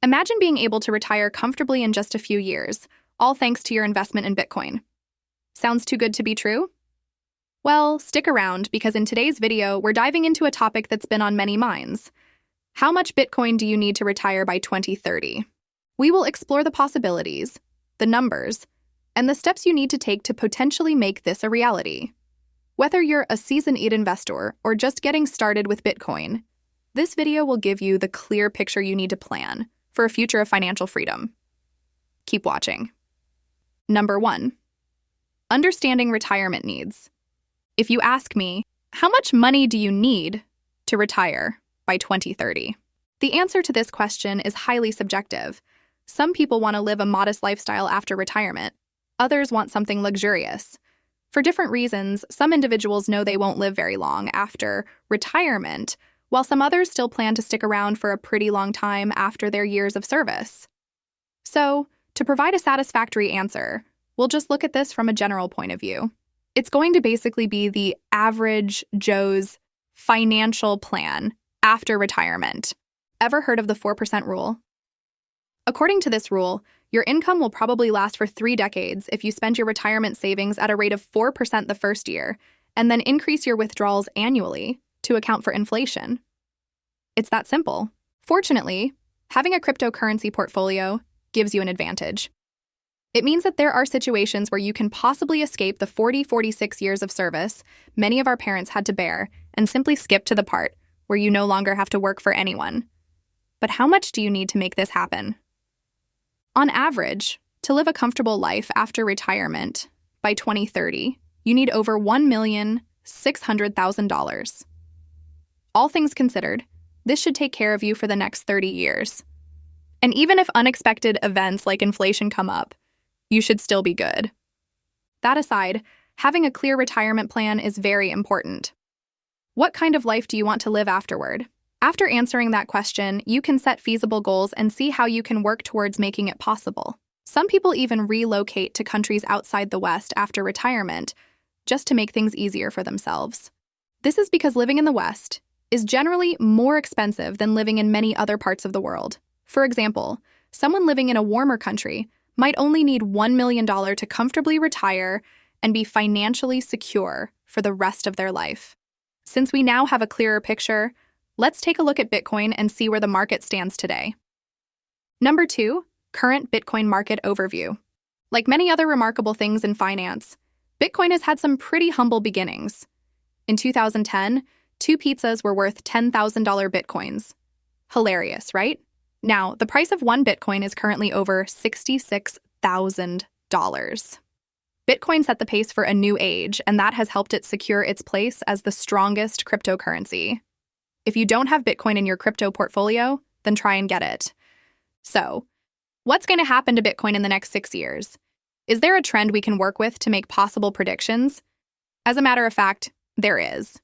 Imagine being able to retire comfortably in just a few years, all thanks to your investment in Bitcoin. Sounds too good to be true? Well, stick around because in today's video, we're diving into a topic that's been on many minds. How much Bitcoin do you need to retire by 2030? We will explore the possibilities, the numbers, and the steps you need to take to potentially make this a reality. Whether you're a seasoned investor or just getting started with Bitcoin, this video will give you the clear picture you need to plan for a future of financial freedom. Keep watching. Number 1. Understanding retirement needs. If you ask me, how much money do you need to retire by 2030? The answer to this question is highly subjective. Some people want to live a modest lifestyle after retirement. Others want something luxurious. For different reasons, some individuals know they won't live very long after retirement, while some others still plan to stick around for a pretty long time after their years of service. So, to provide a satisfactory answer, we'll just look at this from a general point of view. It's going to basically be the average Joe's financial plan after retirement. Ever heard of the 4% rule? According to this rule, your income will probably last for 3 decades if you spend your retirement savings at a rate of 4% the first year, and then increase your withdrawals annually to account for inflation. It's that simple. Fortunately, having a cryptocurrency portfolio gives you an advantage. It means that there are situations where you can possibly escape the 46 years of service many of our parents had to bear and simply skip to the part where you no longer have to work for anyone. But how much do you need to make this happen? On average, to live a comfortable life after retirement by 2030, you need over $1,600,000. All things considered, this should take care of you for the next 30 years. And even if unexpected events like inflation come up, you should still be good. That aside, having a clear retirement plan is very important. What kind of life do you want to live afterward? After answering that question, you can set feasible goals and see how you can work towards making it possible. Some people even relocate to countries outside the West after retirement, just to make things easier for themselves. This is because living in the West is generally more expensive than living in many other parts of the world. For example, someone living in a warmer country might only need $1 million to comfortably retire and be financially secure for the rest of their life. Since we now have a clearer picture, let's take a look at Bitcoin and see where the market stands today. Number 2, current Bitcoin market overview. Like many other remarkable things in finance, Bitcoin has had some pretty humble beginnings. In 2010, 2 pizzas were worth $10,000 Bitcoins. Hilarious, right? Now, the price of 1 Bitcoin is currently over $66,000. Bitcoin set the pace for a new age, and that has helped it secure its place as the strongest cryptocurrency. If you don't have Bitcoin in your crypto portfolio, then try and get it. So, what's going to happen to Bitcoin in the next 6 years? Is there a trend we can work with to make possible predictions? As a matter of fact, there is.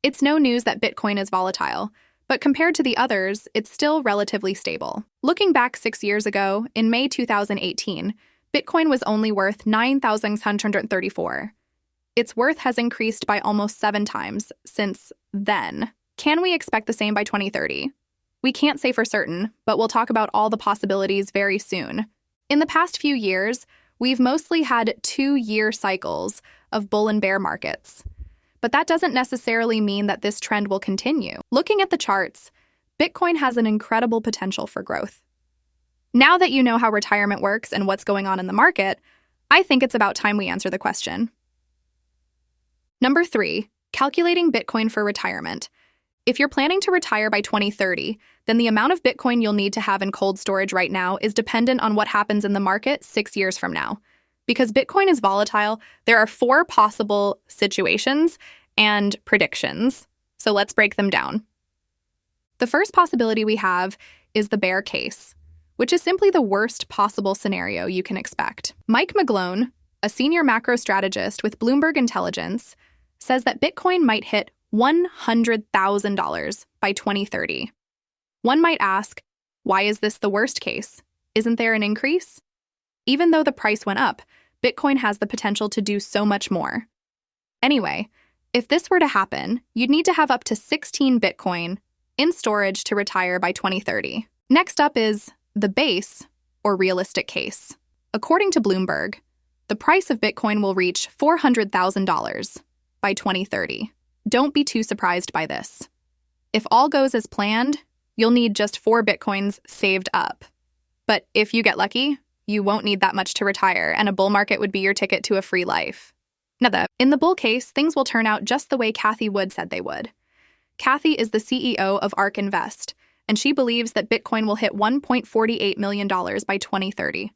It's no news that Bitcoin is volatile, but compared to the others, it's still relatively stable. Looking back 6 years ago, in May 2018, Bitcoin was only worth $9,634. Its worth has increased by almost 7 times since then. Can we expect the same by 2030? We can't say for certain, but we'll talk about all the possibilities very soon. In the past few years, we've mostly had 2-year cycles of bull and bear markets. But that doesn't necessarily mean that this trend will continue. Looking at the charts, Bitcoin has an incredible potential for growth. Now that you know how retirement works and what's going on in the market, I think it's about time we answer the question. Number 3, calculating Bitcoin for retirement. If you're planning to retire by 2030, then the amount of Bitcoin you'll need to have in cold storage right now is dependent on what happens in the market 6 years from now. Because Bitcoin is volatile, there are 4 possible situations and predictions. So let's break them down. The first possibility we have is the bear case, which is simply the worst possible scenario you can expect. Mike McGlone, a senior macro strategist with Bloomberg Intelligence, says that Bitcoin might hit $100,000 by 2030. One might ask, why is this the worst case? Isn't there an increase? Even though the price went up, Bitcoin has the potential to do so much more. Anyway, if this were to happen, you'd need to have up to 16 Bitcoin in storage to retire by 2030. Next up is The base, or realistic case. According to Bloomberg, the price of Bitcoin will reach $400,000 by 2030. Don't be too surprised by this. If all goes as planned, you'll need just 4 Bitcoins saved up. But if you get lucky, you won't need that much to retire, and a bull market would be your ticket to a free life. Now, in the bull case, things will turn out just the way Cathie Wood said they would. Cathie is the CEO of ARK Invest, and she believes that Bitcoin will hit $1.48 million by 2030.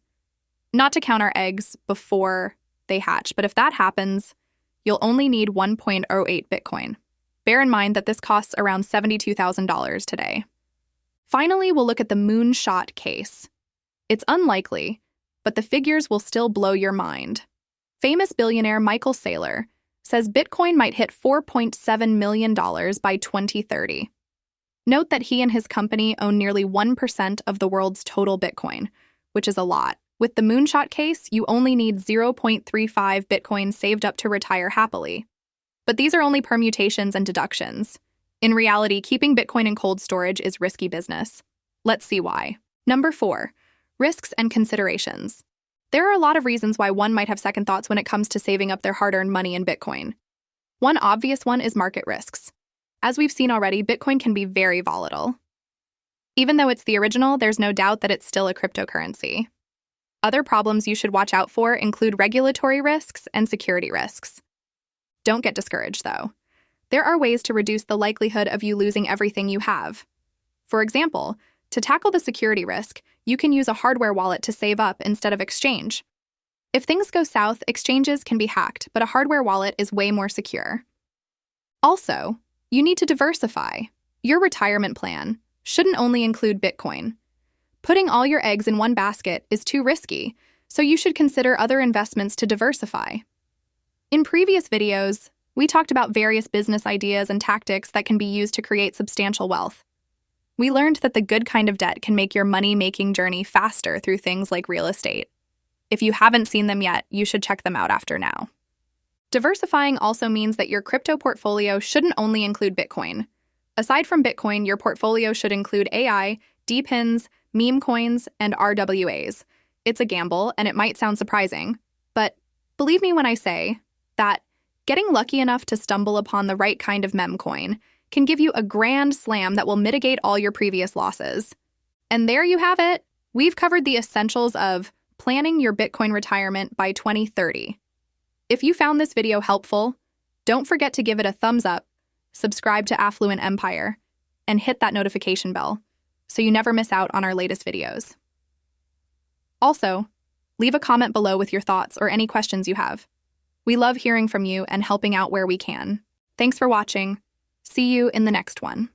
Not to count our eggs before they hatch, but if that happens, you'll only need 1.08 Bitcoin. Bear in mind that this costs around $72,000 today. Finally, we'll look at the moonshot case. It's unlikely, but the figures will still blow your mind. Famous billionaire Michael Saylor says Bitcoin might hit $4.7 million by 2030. Note that he and his company own nearly 1% of the world's total Bitcoin, which is a lot. With the moonshot case, you only need 0.35 Bitcoin saved up to retire happily. But these are only permutations and deductions. In reality, keeping Bitcoin in cold storage is risky business. Let's see why. Number 4, risks and considerations. There are a lot of reasons why one might have second thoughts when it comes to saving up their hard-earned money in Bitcoin. One obvious one is market risks. As we've seen already, Bitcoin can be very volatile. Even though it's the original, there's no doubt that it's still a cryptocurrency. Other problems you should watch out for include regulatory risks and security risks. Don't get discouraged, though. There are ways to reduce the likelihood of you losing everything you have. For example, to tackle the security risk, you can use a hardware wallet to save up instead of exchange. If things go south, exchanges can be hacked, but a hardware wallet is way more secure. Also, you need to diversify. Your retirement plan shouldn't only include Bitcoin. Putting all your eggs in one basket is too risky, so you should consider other investments to diversify. In previous videos, we talked about various business ideas and tactics that can be used to create substantial wealth. We learned that the good kind of debt can make your money-making journey faster through things like real estate. If you haven't seen them yet, you should check them out after now. Diversifying also means that your crypto portfolio shouldn't only include Bitcoin. Aside from Bitcoin, your portfolio should include AI, DePINs, meme coins, and RWAs. It's a gamble, and it might sound surprising, but believe me when I say that getting lucky enough to stumble upon the right kind of meme coin can give you a grand slam that will mitigate all your previous losses. And there you have it. We've covered the essentials of planning your Bitcoin retirement by 2030. If you found this video helpful, don't forget to give it a thumbs up, subscribe to Affluent Empire, and hit that notification bell so you never miss out on our latest videos. Also, leave a comment below with your thoughts or any questions you have. We love hearing from you and helping out where we can. Thanks for watching. See you in the next one.